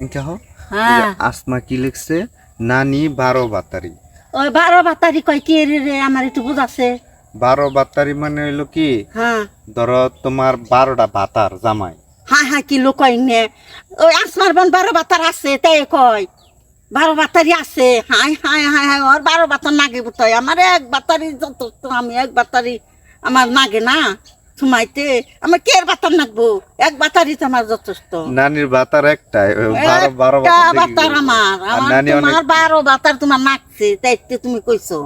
Inca হ হ্যাঁ আসমা কি লিখছে নানি 12 বাতারি ওই 12 বাতারি কয় কি রে আমার একটু বুঝাছে 12 বাতারি মানে হইলো কি হ্যাঁ ধরো তোমার 12টা বাতার জামাই হ্যাঁ হ্যাঁ কি লোক নে ওই আসমার বন 12 বাতার আছে তাই কয় 12 বাতারি আছে হাই হাই হাই হাই ওর 12 বাতার নাগে বুতাই আমার এক বাতারি যথেষ্ট আমি এক বাতারি আমার নাগে না সুমাইতে আমার কের বাতার নাগবো এক বাতারি তো আমার যথেষ্ট নানির বাতার একটাই 12 বাতার আমার নানি অনেক তোমার 12 বাতার তোমার নাকছে তাই তো তুমি কইছো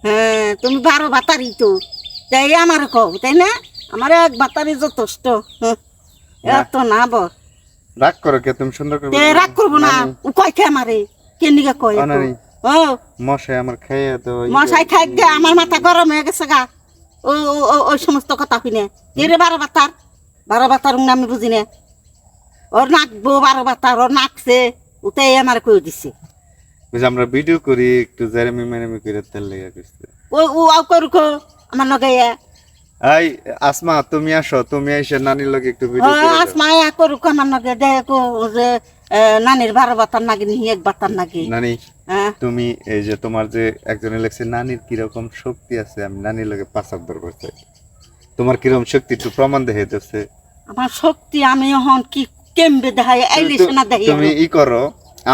হ্যাঁ তুমি 12 বাতারি তো তাই আমার কও তাই না আমার এক বাতারি যথেষ্ট এত না বল রাগ করো কে তুমি সুন্দর করে রাগ করবো না ও কয় খেয়ে আমারে কে নিকে কয় ও মশাই আমার খাইয়ে দাও মশাই খাই গে আমার মাথা গরম হয়ে গেছে গা ওই সমস্ত কথা শুনে রে 12 বাতার আমি বুঝি না ওর নাকবো 12 বাতার ওর নাকছে ওটাই আমার কই দিছে আমরা ভিডিও করি একটু জেরেমি মেরেমি করে তেল লেগে গেছে ও আও করুক আমার লগে এই আসমা তুমি আসো তুমি এসে নানির লগে একটু ভিডিও করে দাও আসমা করুক আমার লগে দেখো যে নানির 12 বাতার নাকি নি এক বাতার নাকি নানি তুমি এই যে তোমার যে একজনে লেখছে নানির কি রকম শক্তি আছে আমি নানির লগে পাসাব্দর করতে তোমার কি রকম শক্তি একটু প্রমাণ দেখাই দিচ্ছে আমার শক্তি আমি এখন কি কেমবে দেখাই আইলে না দেখাই তুমি ই করো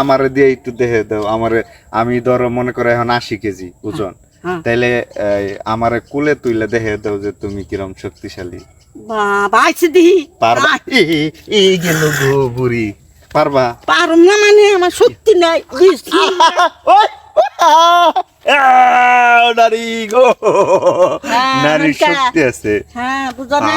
আমারে দিয়ে একটু দেখে দাও আমারে আমি ধরো মনে করো এখন 80 কেজি ওজন তাইলে আমারে কুলে তুইলে দেখে দাও যে তুমি কিরকম শক্তিশালী বাবা আইছে দিহি পারবা এই গেল গো বুড়ি পারবা পারুম না মানে আমার শক্তি নাই নারী গো নারী শক্তি আছে হ্যাঁ বুঝো না